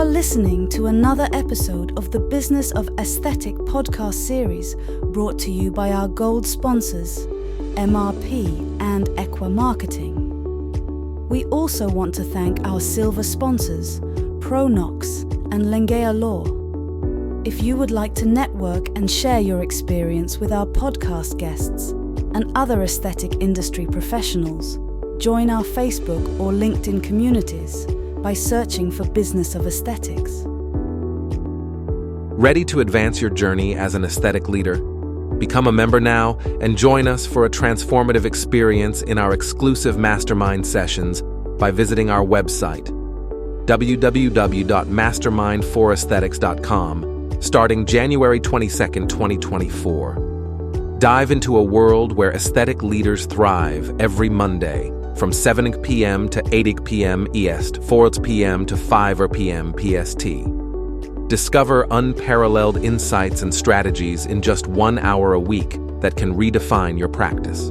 listening to another episode of the Business of Aesthetic podcast series brought to you by our gold sponsors, MRP and Equa Marketing. We also want to thank our silver sponsors, Pronox and Lengea Law. If you would like to network and share your experience with our podcast guests and other aesthetic industry professionals, join our Facebook or LinkedIn communities by searching for Business of Aesthetics. Ready to advance your journey as an aesthetic leader? Become a member now and join us for a transformative experience in our exclusive mastermind sessions by visiting our website, www.mastermindforaesthetics.com, starting January 22nd, 2024. Dive into a world where aesthetic leaders thrive every Monday from 7 p.m. to 8 p.m. EST, 4 p.m. to 5 p.m. PST. Discover unparalleled insights and strategies in just 1 hour a week that can redefine your practice.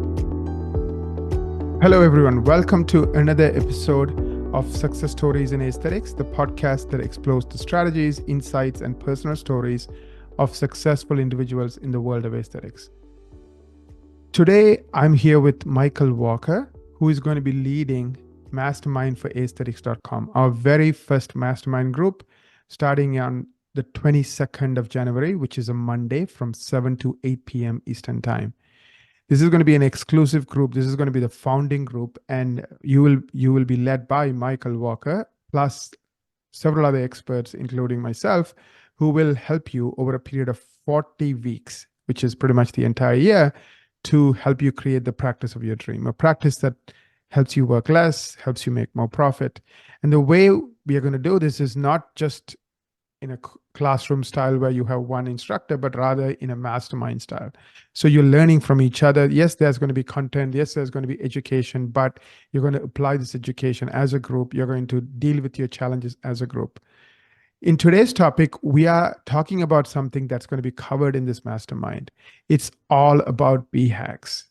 Hello, everyone. Welcome to another episode of Success Stories in Aesthetics, the podcast that explores the strategies, insights, and personal stories of successful individuals in the world of aesthetics. Today, I'm here with Michael Walker, who is going to be leading mastermindforaesthetics.com, our very first mastermind group, starting on the 22nd of January, which is a Monday from 7 to 8 p.m. Eastern Time. This is going to be an exclusive group. This is going to be the founding group, and you will be led by Michael Walker, plus several other experts, including myself, who will help you over a period of 40 weeks, which is pretty much the entire year, to help you create the practice of your dream, a practice that helps you work less, helps you make more profit. And the way we are going to do this is not just in a classroom style where you have one instructor, but rather in a mastermind style. So you're learning from each other. Yes, there's going to be content. Yes, there's going to be education, but you're going to apply this education as a group. You're going to deal with your challenges as a group. In today's topic, we are talking about something that's going to be covered in this mastermind. It's all about BHAGs.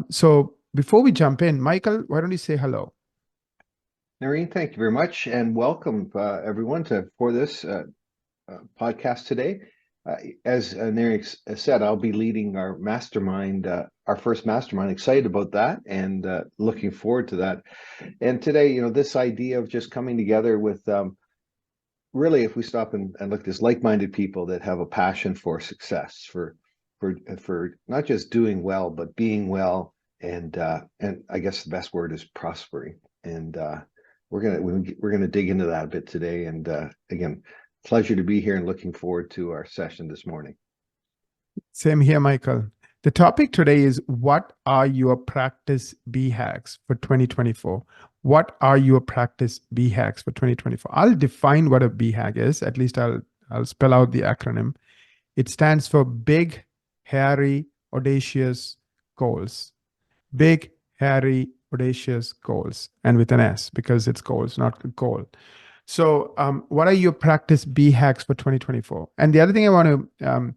So before we jump in, Michael, why don't you say hello? Nareen, thank you very much, and welcome everyone for this podcast today. As Nareen said, I'll be leading our mastermind, our first mastermind. Excited about that, and looking forward to that. And today, this idea of just coming together with really, if we stop and look at this, like-minded people that have a passion for success, for not just doing well, but being well, and I guess the best word is prospering. And we're gonna dig into that a bit today. And again, pleasure to be here and looking forward to our session this morning. Same here, Michael. The topic today is, what are your practice BHAGs for 2024? What are your practice BHAGs for 2024? I'll define what a BHAG is. At least I'll spell out the acronym. It stands for Big, Hairy, Audacious Goals. Big, Hairy, Audacious Goals, and with an S, because it's goals, not a goal. So what are your practice BHAGs for 2024? And the other thing I want to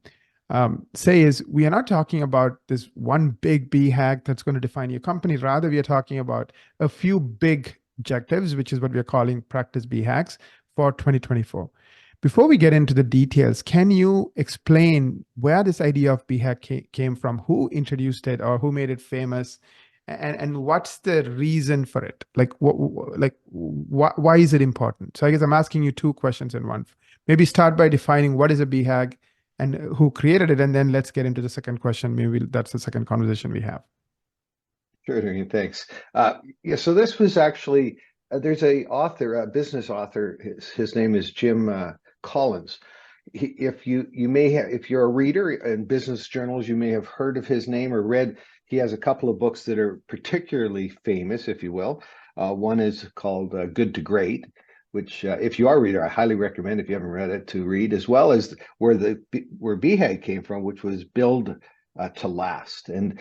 say is, we are not talking about this one big BHAG that's going to define your company. Rather, we are talking about a few big objectives, which is what we are calling practice BHAGs for 2024. Before we get into the details, can you explain where this idea of BHAG came from? Who introduced it, or who made it famous? And what's the reason for it? Why is it important? So I guess I'm asking you two questions in one. Maybe start by defining what is a BHAG and who created it, and then let's get into the second question. Maybe that's the second conversation we have. Sure, thanks. So this was actually, there's a business author. His name is Jim Collins. If you're a reader in business journals, you may have heard of his name or read. He has a couple of books that are particularly famous, if you will. One is called Good to Great, which if you are a reader, I highly recommend, if you haven't read it, to read, as well as where BHAG came from, which was Build to Last. And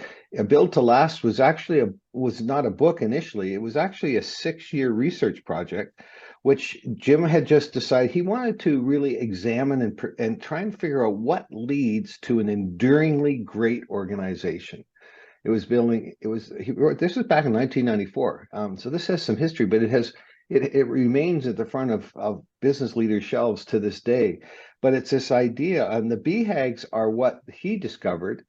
Build to Last was actually was not a book initially. It was actually a 6-year research project, which Jim had just decided he wanted to really examine and try and figure out what leads to an enduringly great organization. He wrote, this was back in 1994. So this has some history, but it has it remains at the front of business leaders' shelves to this day. But it's this idea, and the BHAGs are what he discovered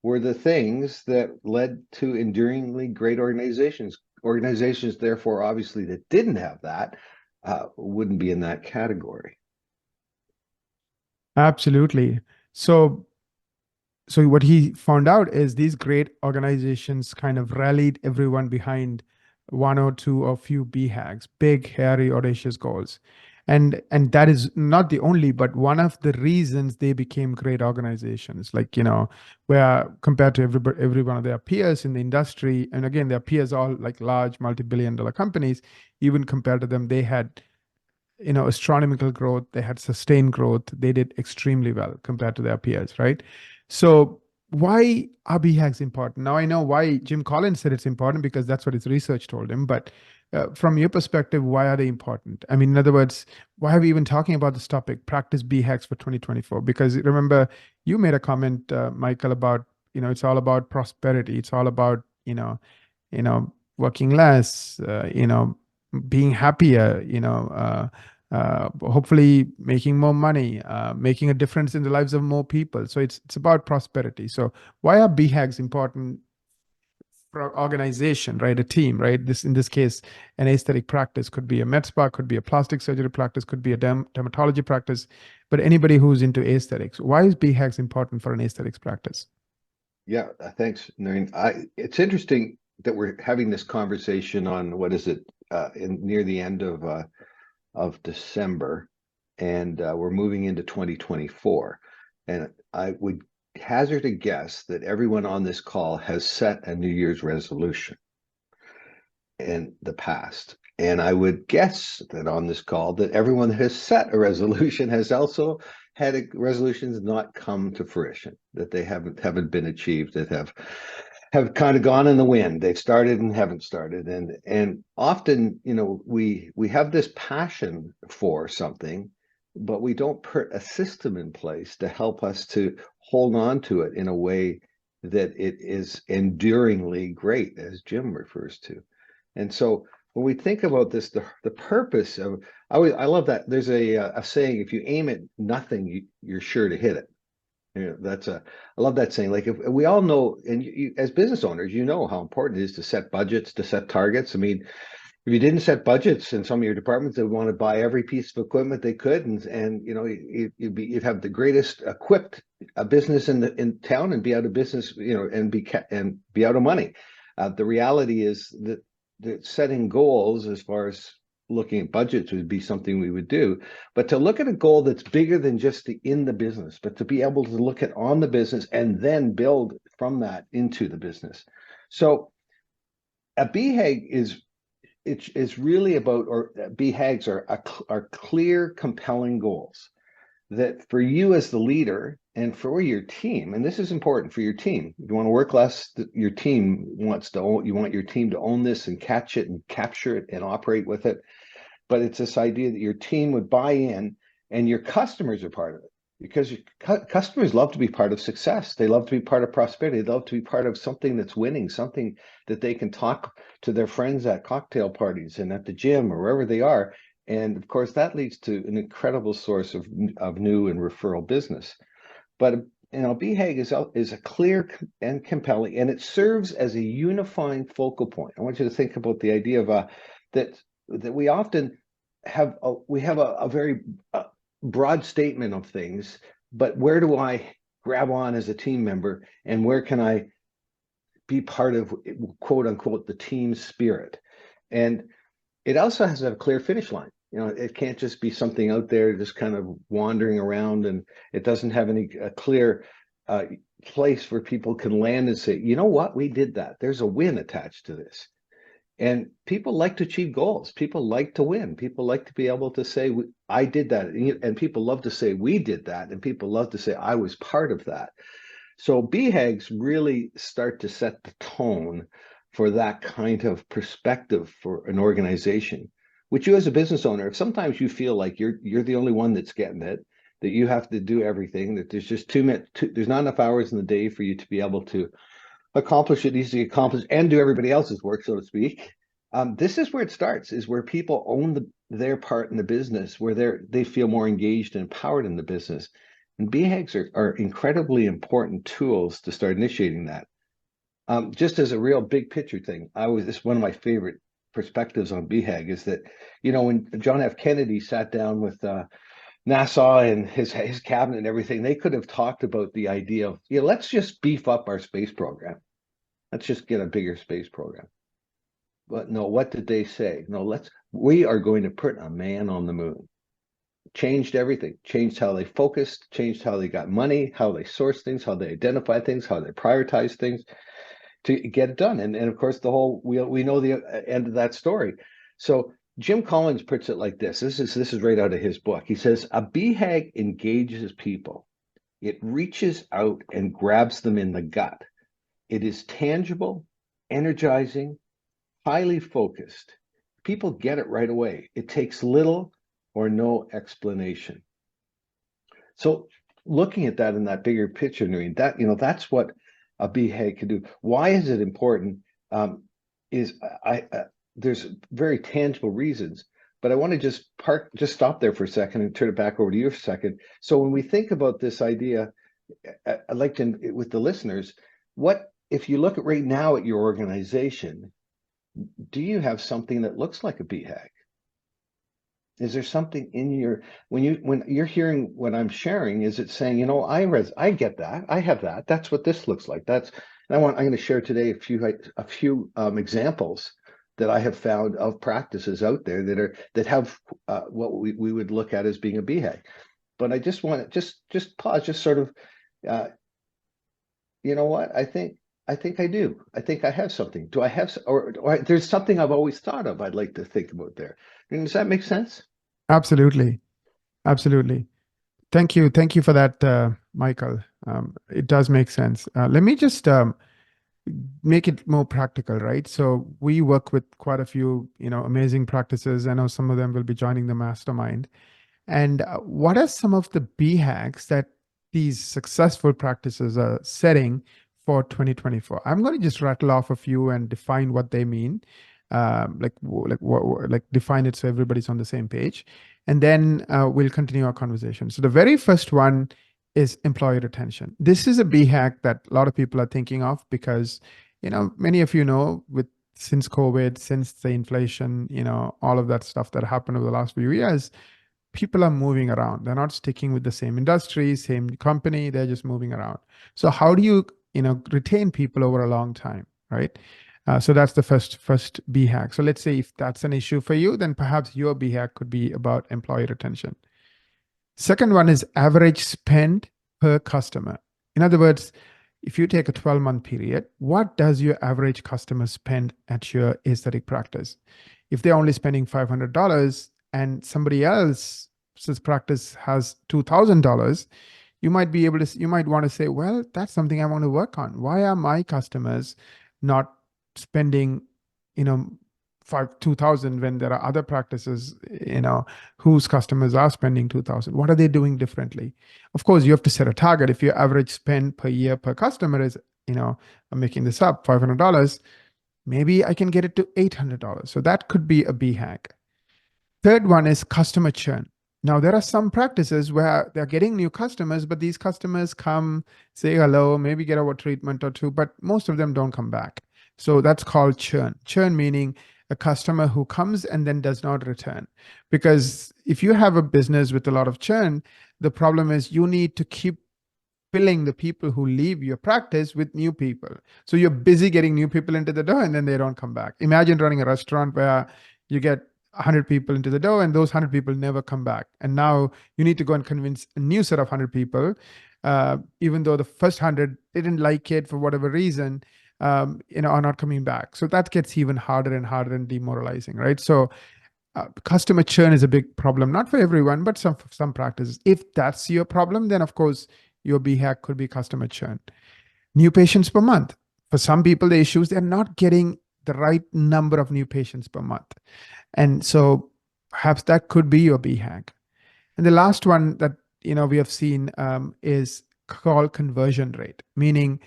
were the things that led to enduringly great organizations. Organizations, therefore, obviously, that didn't have that wouldn't be in that category. Absolutely. So what he found out is these great organizations kind of rallied everyone behind one or two or few BHAGs, big, hairy, audacious goals. And that is not the only, but one of the reasons they became great organizations. Like, where compared to every one of their peers in the industry, and again, their peers all like large multi-billion-dollar companies, even compared to them, they had astronomical growth, they had sustained growth, they did extremely well compared to their peers, right? So why are BHAGs important? Now I know why Jim Collins said it's important, because that's what his research told him. But from your perspective, why are they important? I mean, in other words, why are we even talking about this topic, practice BHAGs for 2024? Because remember, you made a comment, Michael, about, it's all about prosperity. It's all about, working less, being happier, hopefully making more money, making a difference in the lives of more people. So it's about prosperity. So why are BHAGs important for organization, right? A team, right? In this case, an aesthetic practice could be a med spa, could be a plastic surgery practice, could be a dermatology practice, but anybody who's into aesthetics. Why is BHAGs important for an aesthetics practice? Yeah, thanks, Noreen. It's interesting that we're having this conversation on what is it near the end of December, and we're moving into 2024. And I would hazard a guess that everyone on this call has set a New Year's resolution in the past. And I would guess that on this call that everyone that has set a resolution has also had resolutions not come to fruition, that they haven't been achieved, that have kind of gone in the wind. They've started and haven't started. And often, we have this passion for something, but we don't put a system in place to help us to hold on to it in a way that it is enduringly great, as Jim refers to. And so when we think about this, the purpose of, I love that. There's a saying, if you aim at nothing, you're sure to hit it. I love that saying. Like, if we all know, and as business owners, how important it is to set budgets, to set targets. I mean, if you didn't set budgets in some of your departments, they would want to buy every piece of equipment they could, and you'd have the greatest equipped business in town and be out of business, and be out of money. The reality is that setting goals, as far as looking at budgets, would be something we would do, but to look at a goal that's bigger than just in the business, but to be able to look at on the business and then build from that into the business. So a BHAG is really about, or BHAGs are clear, compelling goals that for you as the leader and for your team, and this is important for your team. If you want to work less, your team wants to own, you want your team to own this and catch it and capture it and operate with it. But it's this idea that your team would buy in and your customers are part of it, because your customers love to be part of success. They love to be part of prosperity. They love to be part of something that's winning, something that they can talk to their friends at cocktail parties and at the gym or wherever they are. And of course, that leads to an incredible source of new and referral business. But BHAG is a clear and compelling, and it serves as a unifying focal point. I want you to think about the idea of that we often have a very broad statement of things, but where do I grab on as a team member, and where can I be part of, quote unquote, the team spirit? And it also has to have a clear finish line. It can't just be something out there just kind of wandering around, and it doesn't have any clear place where people can land and say, you know what, we did that. There's a win attached to this. And people like to achieve goals. People like to win. People like to be able to say, I did that. And people love to say, we did that. And people love to say, I was part of that. So BHAGs really start to set the tone for that kind of perspective for an organization, which you as a business owner, if sometimes you feel like you're the only one that's getting it, that you have to do everything, that there's just there's not enough hours in the day for you to be able to accomplish what needs to be accomplished and do everybody else's work, so to speak. This is where it starts, is where people own their part in the business, where they feel more engaged and empowered in the business. And BHAGs are incredibly important tools to start initiating that. Just as a real big picture thing, this is one of my favorite perspectives on BHAG is that, when John F. Kennedy sat down with NASA and his cabinet and everything, they could have talked about the idea of, let's just beef up our space program. Let's just get a bigger space program. But no, what did they say? No, we are going to put a man on the moon. Changed everything, changed how they focused, changed how they got money, how they source things, how they identify things, how they prioritize things to get it done. And of course, we know the end of that story. So Jim Collins puts it like this. This is right out of his book. He says, a BHAG engages people. It reaches out and grabs them in the gut. It is tangible, energizing, highly focused. People get it right away. It takes little or no explanation. So looking at that in that bigger picture, Noreen, that's what a BHAG can do. Why is it important? There's very tangible reasons, but I want to just stop there for a second and turn it back over to you for a second. So when we think about this idea, I'd like to, with the listeners, what if you look at right now at your organization, do you have something that looks like a BHAG? Is there something in when you're hearing what I'm sharing, is it saying, I get that, I have that, that's what this looks like. I'm going to share today a few examples that I have found of practices out there that have what we would look at as being a BHAG. But I just want to just pause, just sort of, what I think I do. I think I have something. Do I have, or there's something I've always thought of I'd like to think about there. Does that make sense? Absolutely. Absolutely. Thank you. Thank you for that, Michael. It does make sense. Let me just make it more practical, right? So we work with quite a few, amazing practices. I know some of them will be joining the mastermind. And what are some of the BHAGs that these successful practices are setting for 2024? I'm going to just rattle off a few and define what they mean. Define it so everybody's on the same page, and then we'll continue our conversation. So the very first one is employee retention. This is a BHAG that a lot of people are thinking of because, many of since COVID, since the inflation, all of that stuff that happened over the last few years, people are moving around. They're not sticking with the same industry, same company. They're just moving around. So how do you, retain people over a long time, right? So that's the first BHAG. So let's say if that's an issue for you, then perhaps your BHAG could be about employee retention. Second one is average spend per customer. In other words, if you take a 12-month period, what does your average customer spend at your aesthetic practice? If they're only spending $500 and somebody else's practice has $2,000, you might want to say, well, that's something I want to work on. Why are my customers not spending, $2,000 when there are other practices, whose customers are spending $2,000? What are they doing differently? Of course, you have to set a target. If your average spend per year per customer is, I'm making this up, $500, maybe I can get it to $800. So that could be a BHAG. Third one is customer churn. Now, there are some practices where they're getting new customers, but these customers come, say hello, maybe get a treatment or two, but most of them don't come back. So that's called churn. Churn meaning a customer who comes and then does not return. Because if you have a business with a lot of churn, the problem is you need to keep filling the people who leave your practice with new people. So you're busy getting new people into the door and then they don't come back. Imagine running a restaurant where you get 100 people into the door and those 100 people never come back. And now you need to go and convince a new set of 100 people, even though the first 100 didn't like it for whatever reason, are not coming back. So that gets even harder and harder and demoralizing, right? So customer churn is a big problem, not for everyone, but some practices. If that's your problem, then of course your BHAG could be customer churn. New patients per month. For some people, the issue is they're not getting the right number of new patients per month. And so perhaps that could be your BHAG. And the last one that we have seen is called conversion rate, meaning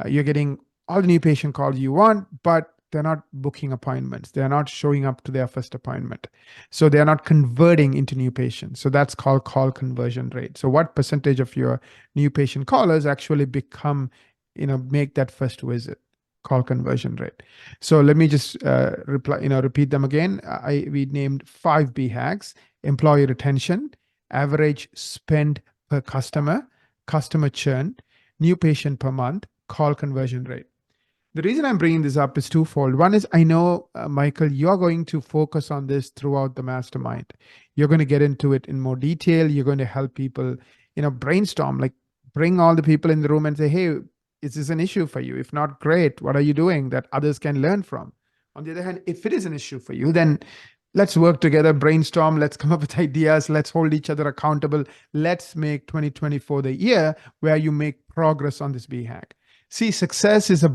you're getting all the new patient calls you want, but they're not booking appointments. They're not showing up to their first appointment. So they're not converting into new patients. So that's called call conversion rate. So what percentage of your new patient callers actually become, make that first visit? Call conversion rate. So let me just repeat them again. We named 5 BHAGs: employee retention, average spend per customer, customer churn, new patient per month, call conversion rate. The reason I'm bringing this up is twofold. One is, I know, Michael, you're going to focus on this throughout the mastermind. You're going to get into it in more detail. You're going to help people, brainstorm, like bring all the people in the room and say, hey, is this an issue for you? If not, great. What are you doing that others can learn from? On the other hand, if it is an issue for you, then let's work together, brainstorm, let's come up with ideas, let's hold each other accountable. Let's make 2024 the year where you make progress on this BHAG. See, success is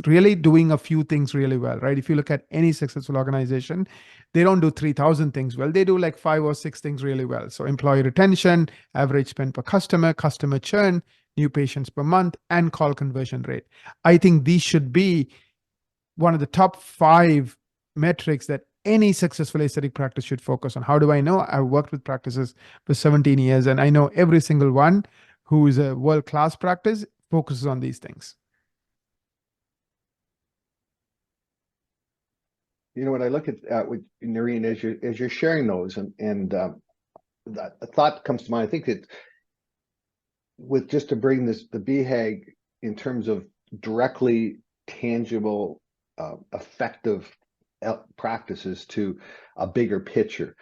really doing a few things really well, right? If you look at any successful organization, they don't do 3,000 things well. They do like 5 or 6 things really well. So employee retention, average spend per customer, customer churn, new patients per month, and call conversion rate. I think these should be one of the top 5 metrics that any successful aesthetic practice should focus on. How do I know? I've worked with practices for 17 years, and I know every single one who is a world-class practice focuses on these things. When I look at with Noreen, as you're sharing those, and a thought comes to mind. I think that with just to bring the BHAG in terms of directly tangible, effective practices to a bigger picture.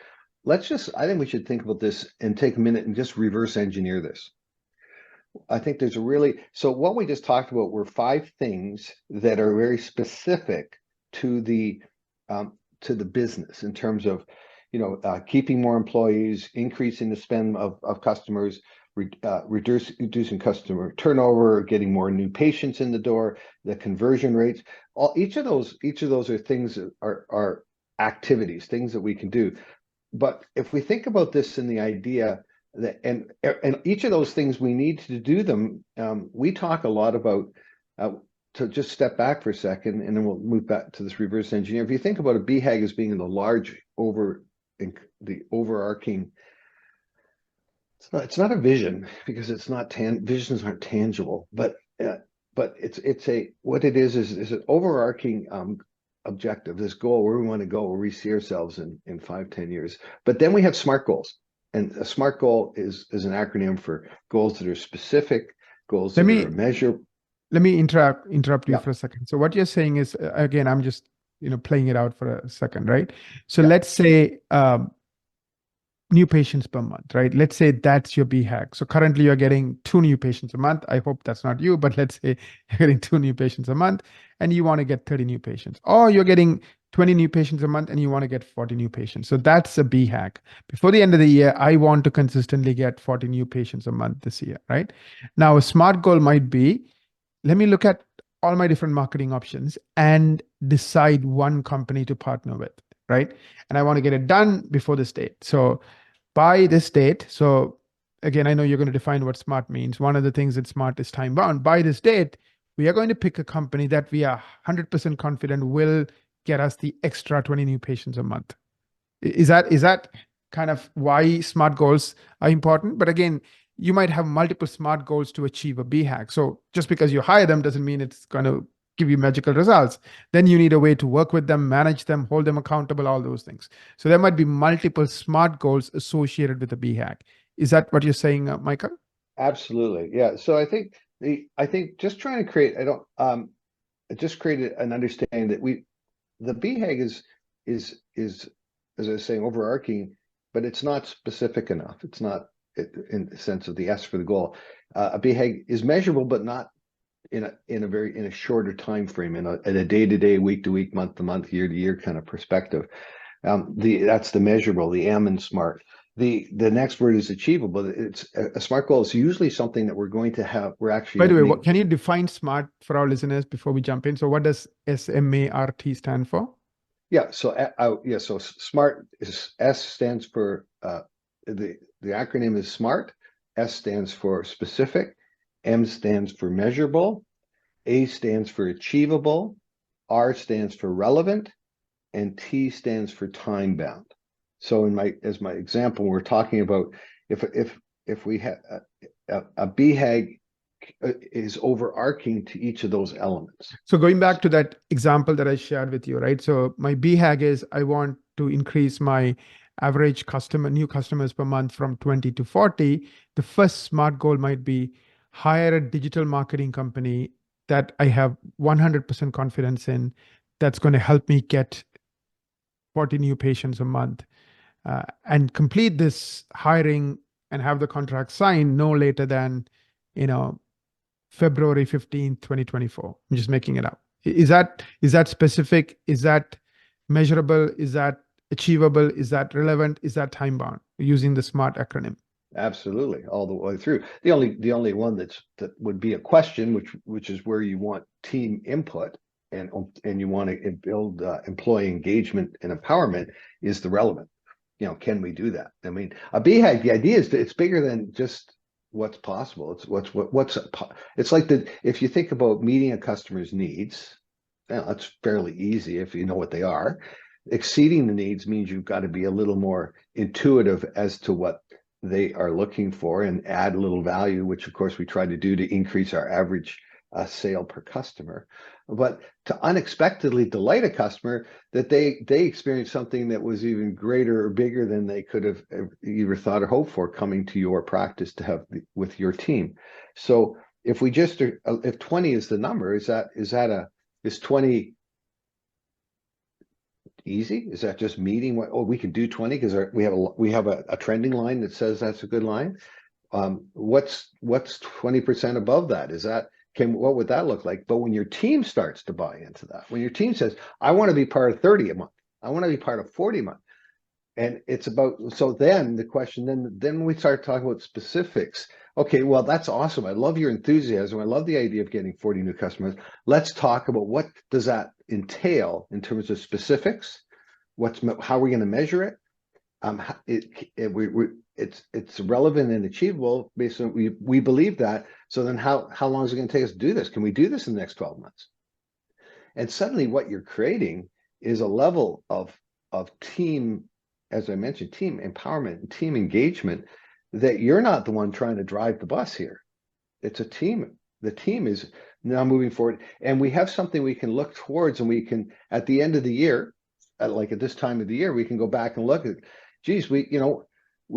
I think we should think about this and take a minute and just reverse engineer this. I think there's so what we just talked about were 5 things that are very specific to the business in terms of, keeping more employees, increasing the spend of customers, reducing customer turnover, getting more new patients in the door, the conversion rates. Each of those are things that are activities, things that we can do. But if we think about this in the idea that, and each of those things we need to do them, we talk a lot about, to just step back for a second, and then we'll move back to this reverse engineer. If you think about a BHAG as being in the overarching, it's not a vision, because it's not visions aren't tangible, but it's what it is an overarching objective, this goal, where we want to go, where we see ourselves in 5-10 years. But then we have SMART goals, and a SMART goal is an acronym for goals that are specific, goals that are measurable. Let me interrupt you Yeah. for a second. So what you're saying is, again, I'm just playing it out for a second, right? So let's say new patients per month, right? Let's say that's your BHAG. So currently you're getting 2 new patients a month. I hope that's not you, but let's say you're getting 2 new patients a month and you want to get 30 new patients, or you're getting 20 new patients a month and you want to get 40 new patients. So that's a BHAG. Before the end of the year, I want to consistently get 40 new patients a month this year, right? Now, a SMART goal might be, let me look at all my different marketing options and decide one company to partner with, right? And I want to get it done before this date. So by this date, so again, I know you're going to define what SMART means. One of the things that SMART is time bound. By this date, we are going to pick a company that we are 100% confident will get us the extra 20 new patients a month. Is that kind of why SMART goals are important? But again, you might have multiple SMART goals to achieve a BHAG. So just because you hire them doesn't mean it's going to give you magical results. Then you need a way to work with them, manage them, hold them accountable, all those things. So there might be multiple SMART goals associated with a BHAG. Is that what you're saying, Michael? Absolutely. Yeah. So I think just trying to create, just create an understanding that the BHAG is, as I was saying, overarching, but it's not specific enough. It's not in the sense of the S for the goal. A BHAG is measurable, but not in a shorter time frame, in a day-to-day, week-to-week, month-to-month, year-to-year kind of perspective. That's the measurable, the M in SMART. The next word is achievable. It's a SMART goal is usually something that we're going to have. We're actually. By the way, can you define SMART for our listeners before we jump in? So what does SMART stand for? Yeah. So So SMART is S stands for the acronym is SMART. S stands for specific. M stands for measurable. A stands for achievable. R stands for relevant, and T stands for time bound. So as my example, we're talking about if we have a BHAG is overarching to each of those elements. So going back to that example that I shared with you, right? So my BHAG is I want to increase my average new customers per month from 20 to 40. The first SMART goal might be hire a digital marketing company that I have 100% confidence in, that's going to help me get 40 new patients a month, and complete this hiring and have the contract signed no later than, February 15th, 2024. I'm just making it up. Is that specific? Is that measurable? Is that achievable? Is that relevant? Is that time bound using the SMART acronym? Absolutely, all the way through. The only one that would be a question, which is where you want team input and you want to build employee engagement and empowerment, is the relevant. Can we do that? I mean, a BHAG, the idea is that it's bigger than just what's possible. It's like if you think about meeting a customer's needs, that's fairly easy if you know what they are. Exceeding the needs means you've got to be a little more intuitive as to what they are looking for and add a little value, which of course we try to do to increase our average sale per customer. But to unexpectedly delight a customer, that they experience something that was even greater or bigger than they could have either thought or hoped for coming to your practice to have with your team. So if 20 is the number, is 20 easy? Is that just meeting we can do 20 because we have a trending line that says that's a good line? What's 20% above that? What would that look like? But when your team starts to buy into that, when your team says, I want to be part of 30 a month, I want to be part of 40 a month, and it's about, so then the question, then we start talking about specifics. Okay, well, that's awesome. I love your enthusiasm. I love the idea of getting 40 new customers. Let's talk about what does that entail in terms of specifics. How are we going to measure it? It's relevant and achievable based on we believe that. So then how long is it going to take us to do this? Can we do this in the next 12 months? And suddenly what you're creating is a level of team, as I mentioned, team empowerment and team engagement, that you're not the one trying to drive the bus here. It's a team. The team is now moving forward, and we have something we can look towards, and we can, at the end of the year, like at this time of the year, we can go back and look at, geez, we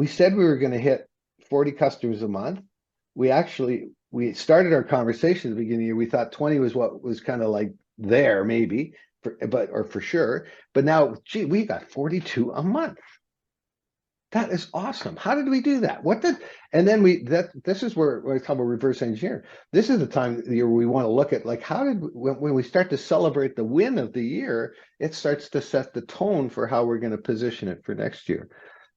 said we were going to hit 40 customers a month. We started our conversation at the beginning of the year. We thought 20 was what was kind of like there, maybe, for sure. But now, gee, we got 42 a month. That is awesome. How did we do that? And then this is where I talk about reverse engineering. This is the time of the year we want to look at, like, when we start to celebrate the win of the year, it starts to set the tone for how we're going to position it for next year.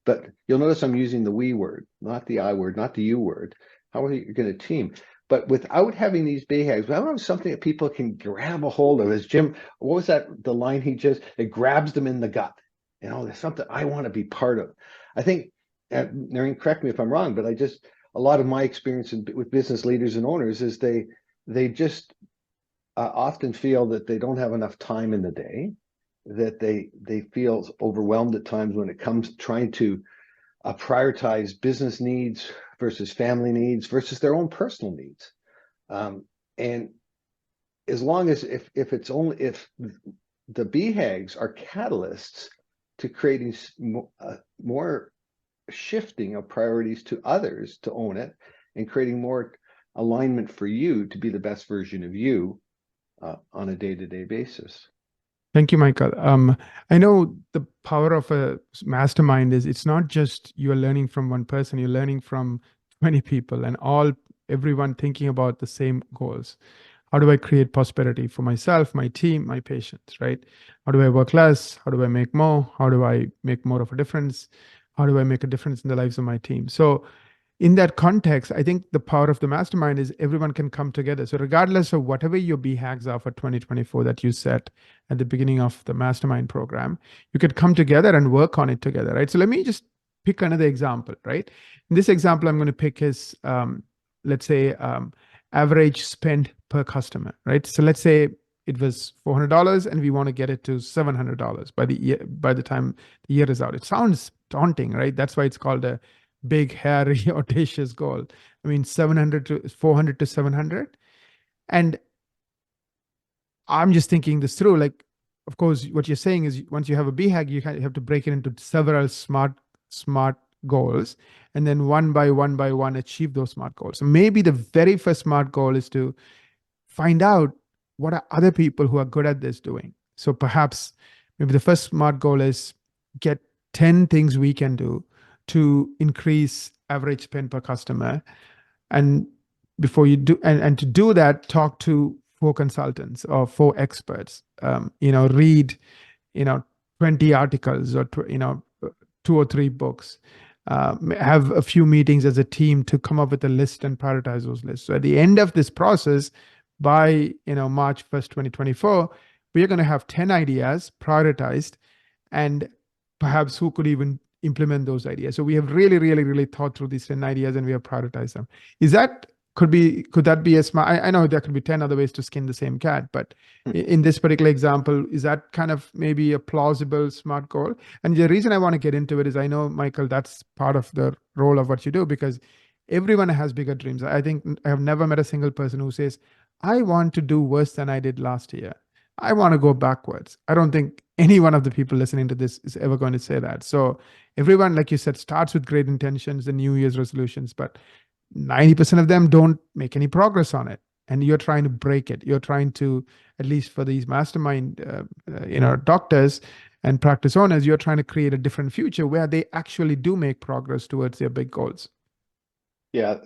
But you'll notice I'm using the we word, not the I word, not the you word. How are you going to team? But without having these BHAGs, we have something that people can grab a hold of. As Jim, what was the line it grabs them in the gut. There's something I want to be part of. I think, Noreen, correct me if I'm wrong, but a lot of my experience with business leaders and owners is they just often feel that they don't have enough time in the day, that they feel overwhelmed at times when it comes to trying to prioritize business needs versus family needs versus their own personal needs. And as long as if the BHAGs are catalysts to creating more shifting of priorities to others to own it, and creating more alignment for you to be the best version of you on a day-to-day basis. Thank you, Michael. I know the power of a mastermind is it's not just you're learning from one person, you're learning from 20 people and everyone thinking about the same goals. How do I create prosperity for myself, my team, my patients, right? How do I work less? How do I make more? How do I make more of a difference? How do I make a difference in the lives of my team? So in that context, I think the power of the mastermind is everyone can come together. So regardless of whatever your BHAGs are for 2024 that you set at the beginning of the mastermind program, you could come together and work on it together, right? So let me just pick another example, right? In this example, I'm going to pick his, let's say, average spend per customer, right? So let's say it was $400 and we want to get it to $700 by the time the year is out. It sounds daunting, right? That's why it's called a big, hairy, audacious goal. I mean, 400 to 700. And I'm just thinking this through. Like, of course, what you're saying is once you have a BHAG, you have to break it into several smart goals, and then one by one achieve those smart goals. So maybe the very first smart goal is to find out what are other people who are good at this doing. So perhaps maybe the first smart goal is get 10 things we can do to increase average spend per customer. And before you do, and to do that, talk to 4 consultants or 4 experts, read, 20 articles or, 2 or 3 books, have a few meetings as a team to come up with a list and prioritize those lists. So at the end of this process, by, March 1st, 2024, we are going to have 10 ideas prioritized, and perhaps who could even implement those ideas. So we have really, really, really thought through these 10 ideas and we have prioritized them. Could that be a smart? I know there could be 10 other ways to skin the same cat, but in this particular example, is that kind of maybe a plausible smart goal? And the reason I want to get into it is I know, Michael, that's part of the role of what you do, because everyone has bigger dreams. I think I have never met a single person who says, I want to do worse than I did last year. I want to go backwards. I don't think any one of the people listening to this is ever going to say that. So everyone, like you said, starts with great intentions and New Year's resolutions, but 90% of them don't make any progress on it. And you're trying to break it. You're trying to, at least for these mastermind, doctors and practice owners, you're trying to create a different future where they actually do make progress towards their big goals. Yeah,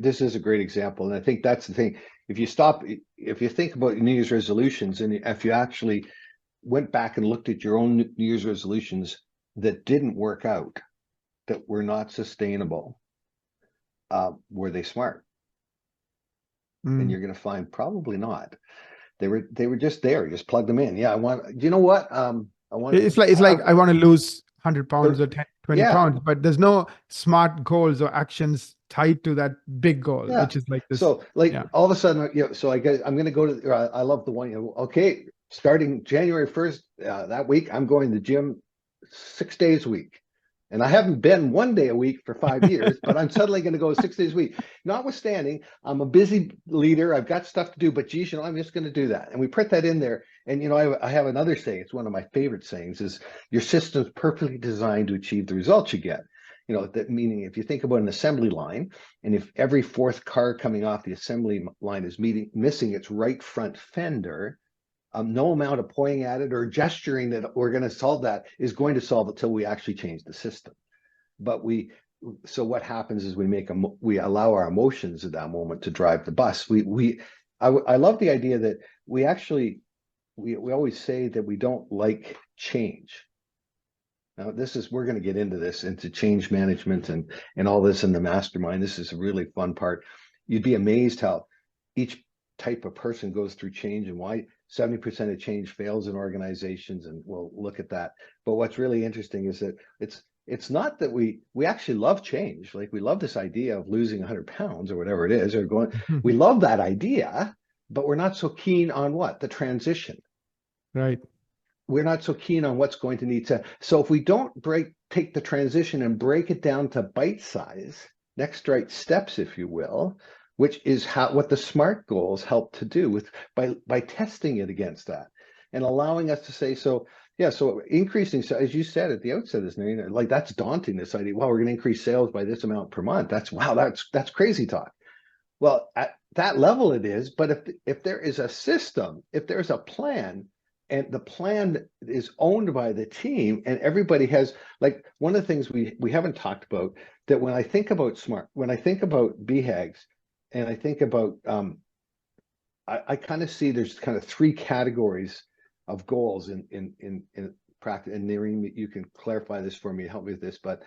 this is a great example. And I think that's the thing. If you think about New Year's resolutions, and if you actually went back and looked at your own New Year's resolutions that didn't work out, that were not sustainable, were they smart? And you're going to find probably not. They were just there. You just plug them in. Yeah, you know what? It's like I want to lose 100 pounds or 20 pounds, but there's no smart goals or actions tied to that big goal, which is like this. So all of a sudden, so I'm going to go to, I love the one, okay, starting January 1st, that week, I'm going to the gym 6 days a week. And I haven't been 1 day a week for 5 years, but I'm suddenly going to go 6 days a week. Notwithstanding, I'm a busy leader. I've got stuff to do, but geez, I'm just going to do that. And we put that in there. And, I have another saying. It's one of my favorite sayings is your system's perfectly designed to achieve the results you get. That meaning if you think about an assembly line, and if every 4th car coming off the assembly line is missing its right front fender, no amount of pointing at it or gesturing that we're going to solve that is going to solve it till we actually change the system. But so what happens is we allow our emotions at that moment to drive the bus. I love the idea that we always say that we don't like change. Now we're going to get into change management and all this in the mastermind. This is a really fun part. You'd be amazed how each type of person goes through change and why 70% of change fails in organizations, and we'll look at that. But what's really interesting is that it's not that we actually love change. Like we love this idea of losing 100 pounds or whatever it is, or going, we love that idea, but we're not so keen on the transition. Right. We're not so keen on what's going to need to. So if we don't take the transition and break it down to bite size, next right steps, if you will, which is what the SMART goals help to do by testing it against that and allowing us to say, so increasing, so as you said at the outset, like that's daunting, this idea, well, we're going to increase sales by this amount per month. That's crazy talk. Well, at that level it is, but if there is a system, if there's a plan, and the plan is owned by the team and everybody has, like one of the things we haven't talked about, that when I think about SMART, when I think about BHAGs, and I think about, I kind of see there's kind of 3 categories of goals in practice. And Nareen, you can clarify this for me, help me with this. But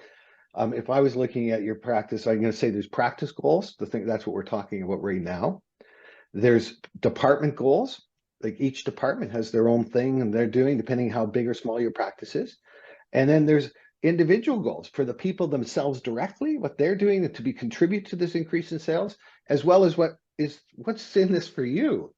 if I was looking at your practice, I'm going to say there's practice goals. That's what we're talking about right now. There's department goals. Like each department has their own thing and they're doing, depending how big or small your practice is. And then there's individual goals for the people themselves directly, what they're doing to contribute to this increase in sales, as well as what's in this for you.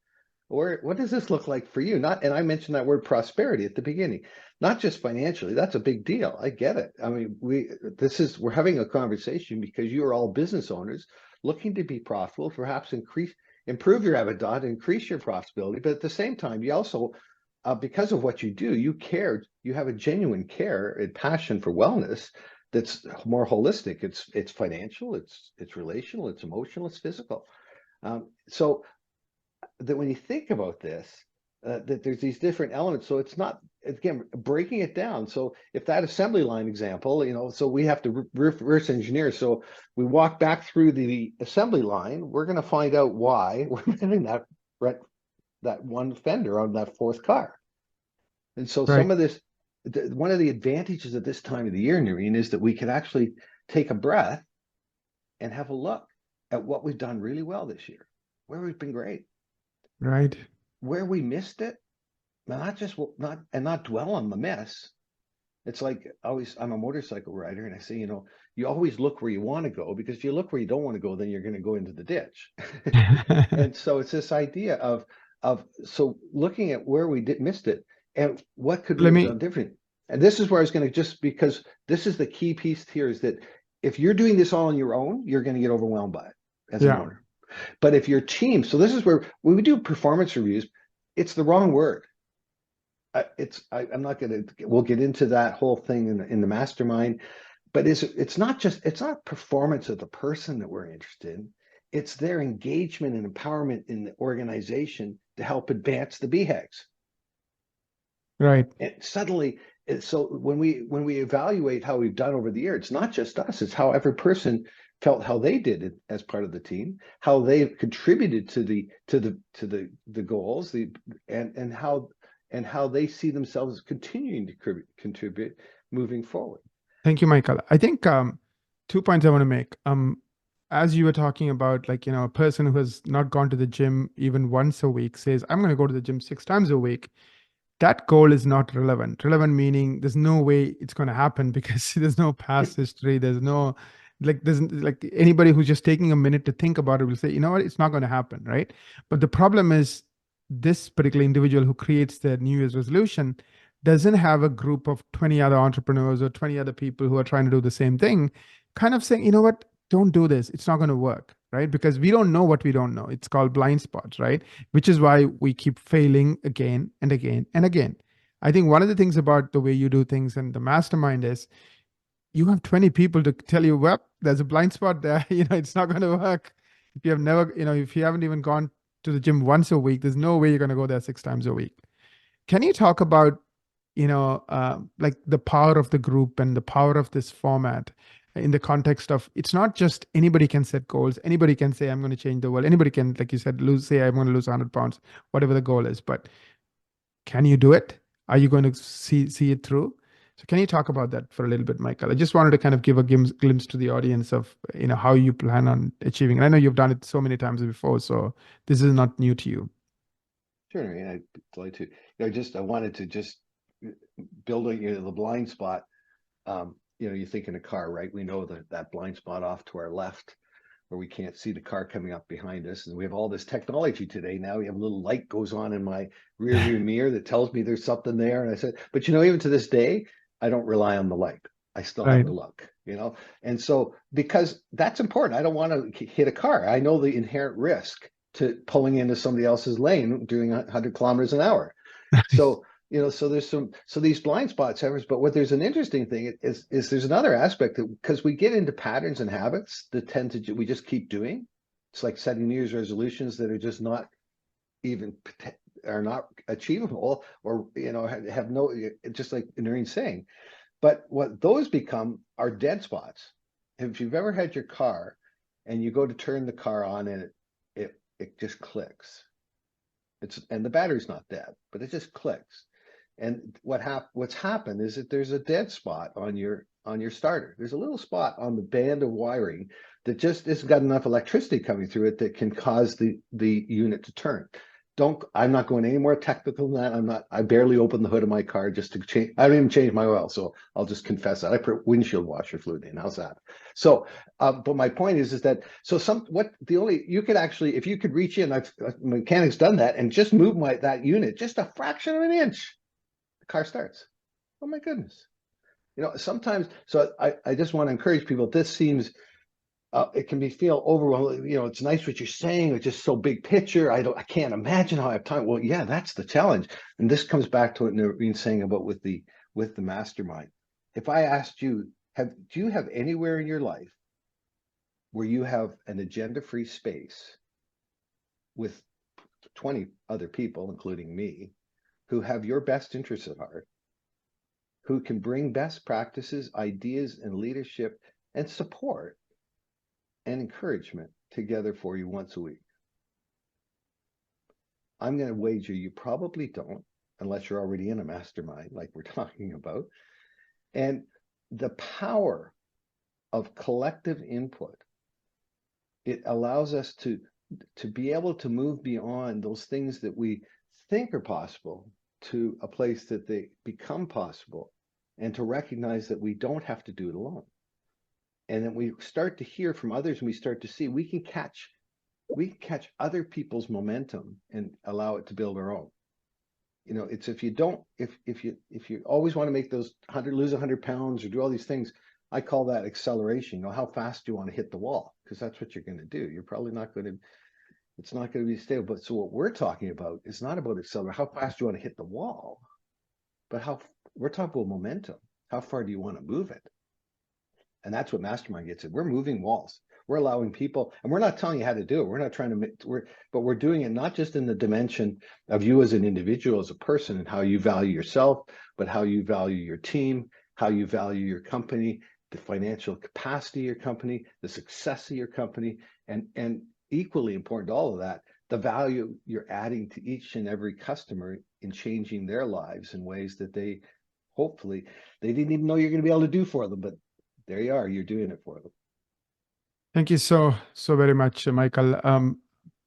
what does this look like for you? Not, and I mentioned that word prosperity at the beginning, not just financially. That's a big deal. I get it. I mean, we're having a conversation because you are all business owners looking to be profitable, perhaps improve your EBITDA, increase your profitability. But at the same time, you also, because of what you do, you have a genuine care and passion for wellness that's more holistic. It's financial, it's relational, it's emotional, it's physical. So that when you think about this, that there's these different elements. So it's not, again, breaking it down. So if that assembly line example, so we have to reverse engineer. So we walk back through the assembly line, we're going to find out why we're getting that one fender on that fourth car. And so Right. some of this, one of the advantages of this time of the year, Noreen, is that we can actually take a breath and have a look at what we've done really well this year, where we've been great, Right. where we missed it, not dwell on the mess. It's like I'm a motorcycle rider, and I say, you always look where you want to go, because if you look where you don't want to go, then you're going to go into the ditch. And so it's this idea of so looking at where we missed it and what could we Let have me done different. And this is where I was going to, because this is the key piece here, is that if you're doing this all on your own, you're going to get overwhelmed by it as an Yeah. owner. But if your team, so this is where when we do performance reviews, it's the wrong word. I'm not going to, we'll get into that whole thing in the mastermind, but it's not performance of the person that we're interested in. It's their engagement and empowerment in the organization to help advance the BHAGs. Right. And suddenly, so when we evaluate how we've done over the year, it's not just us, it's how every person felt, how they did it as part of the team, how they've contributed to the goals, and how they see themselves continuing to contribute moving forward. Thank you, Michael. I think 2 points I want to make. As you were talking about, like, a person who has not gone to the gym even once a week says, I'm going to go to the gym 6 times a week. That goal is not relevant. Relevant meaning there's no way it's going to happen, because there's no past history. There's anybody who's just taking a minute to think about it will say, you know what, it's not going to happen, right? But the problem is, this particular individual who creates the New Year's resolution doesn't have a group of 20 other entrepreneurs or 20 other people who are trying to do the same thing, kind of saying, you know what, don't do this. It's not going to work, right? Because we don't know what we don't know. It's called blind spots, right? Which is why we keep failing again and again and again. I think one of the things about the way you do things and the mastermind is you have 20 people to tell you, well, there's a blind spot there. It's not going to work. If you have never, if you haven't even gone to the gym once a week, there's no way you're going to go there 6 times a week. Can you talk about, like the power of the group and the power of this format in the context of, it's not just anybody can set goals. Anybody can say, I'm going to change the world. Anybody can, like you said, say, I'm going to lose 100 pounds, whatever the goal is. But can you do it? Are you going to see it through? So can you talk about that for a little bit, Michael? I just wanted to kind of give a glimpse to the audience of, how you plan on achieving. And I know you've done it so many times before, so this is not new to you. Sure, and I'd like to, I wanted to just build the blind spot. You think in a car, right? We know that blind spot off to our left, where we can't see the car coming up behind us. And we have all this technology today. Now we have a little light goes on in my rear view mirror that tells me there's something there. And I said, but even to this day, I don't rely on the light. I still have to look, And so, because that's important, I don't want to hit a car. I know the inherent risk to pulling into somebody else's lane doing 100 kilometers an hour. So, so there's these blind spots, but what there's an interesting thing is there's another aspect that, because we get into patterns and habits that we just keep doing. It's like setting New Year's resolutions that are just not achievable, or, have no, just like Noreen's saying. But what those become are dead spots. If you've ever had your car and you go to turn the car on and it just clicks. And the battery's not dead, but it just clicks. And what's happened is that there's a dead spot on your starter. There's a little spot on the band of wiring that just isn't got enough electricity coming through it that can cause the unit to turn. I'm not going any more technical than that. I barely opened the hood of my car just to change. I don't even change my oil. So I'll just confess that I put windshield washer fluid in. How's that? So, but my point is that, you could actually, if you could reach in, mechanic's done that and just move that unit just a fraction of an inch, the car starts. Oh my goodness. Sometimes, so I just want to encourage people, this seems, it can feel overwhelming. It's nice what you're saying. It's just so big picture. I can't imagine how I have time. Well, yeah, that's the challenge. And this comes back to what Naveen's saying about with the mastermind. If I asked you, do you have anywhere in your life where you have an agenda-free space with 20 other people, including me, who have your best interests at heart, who can bring best practices, ideas, and leadership and support and encouragement together for you once a week? I'm going to wager you probably don't, unless you're already in a mastermind like we're talking about. And the power of collective input, it allows us to be able to move beyond those things that we think are possible to a place that they become possible, and to recognize that we don't have to do it alone. And then we start to hear from others, and we start to see we can catch other people's momentum and allow it to build our own. It's if you always want to make those lose 100 pounds or do all these things, I call that acceleration. How fast do you want to hit the wall? Because that's what you're going to do. You're probably not going to, it's not going to be stable. But so what we're talking about is not about accelerate. How fast do you want to hit the wall? But we're talking about momentum. How far do you want to move it? And that's what mastermind gets at. We're moving walls. We're allowing people, and we're not telling you how to do it. We're not trying to, but we're doing it not just in the dimension of you as an individual, as a person, and how you value yourself, but how you value your team, how you value your company, the financial capacity of your company, the success of your company, and equally important to all of that, the value you're adding to each and every customer in changing their lives in ways that they hopefully they didn't even know you're going to be able to do for them, but there you are, you're doing it for them. Thank you so very much, Michael.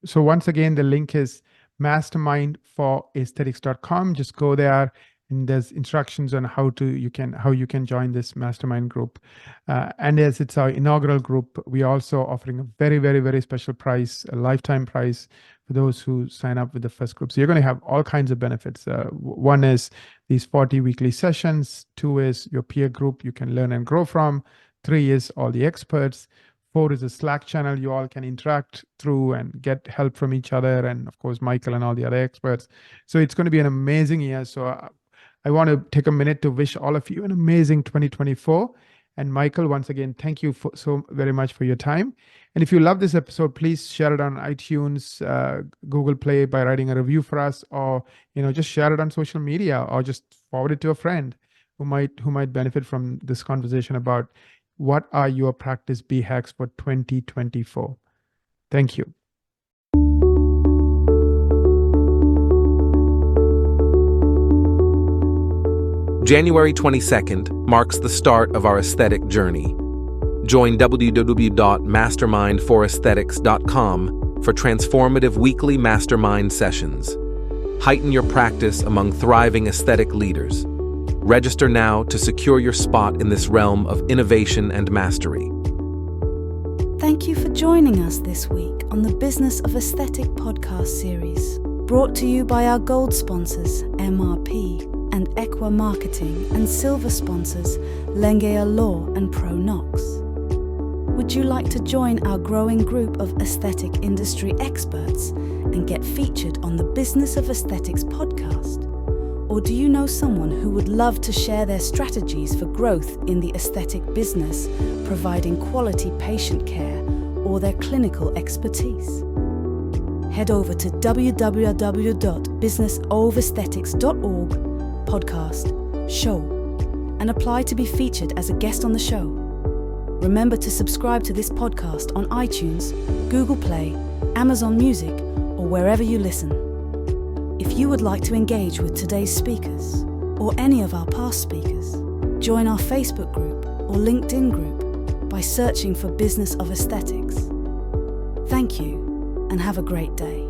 So once again, the link is mastermindforaesthetics.com. Just go there, and there's instructions on how you can join this mastermind group. And as it's our inaugural group, we are also offering a very, very, very special price, a lifetime price for those who sign up with the first group. So you're going to have all kinds of benefits. One is these 40 weekly sessions. 2 is your peer group you can learn and grow from. 3 is all the experts. 4 is a Slack channel you all can interact through and get help from each other, and of course Michael and all the other experts. So it's going to be an amazing year. So I want to take a minute to wish all of you an amazing 2024. And Michael, once again, thank you so very much for your time. And if you love this episode, please share it on iTunes, Google Play by writing a review for us, or just share it on social media, or just forward it to a friend who might benefit from this conversation about what are your practice BHAGs for 2024. Thank you. January 22nd marks the start of our aesthetic journey. Join www.mastermindforaesthetics.com for transformative weekly mastermind sessions. Heighten your practice among thriving aesthetic leaders. Register now to secure your spot in this realm of innovation and mastery. Thank you for joining us this week on the Business of Aesthetic podcast series, brought to you by our gold sponsors, MRP and Equa Marketing, and silver sponsors, Lengea Law and ProNox. Would you like to join our growing group of aesthetic industry experts and get featured on the Business of Aesthetics podcast? Or do you know someone who would love to share their strategies for growth in the aesthetic business, providing quality patient care, or their clinical expertise? Head over to www.businessofesthetics.org podcast show and apply to be featured as a guest on the show. Remember to subscribe to this podcast on iTunes, Google Play, Amazon Music, or wherever you listen. If you would like to engage with today's speakers or any of our past speakers, join our Facebook group or LinkedIn group by searching for Business of Aesthetics. Thank you and have a great day.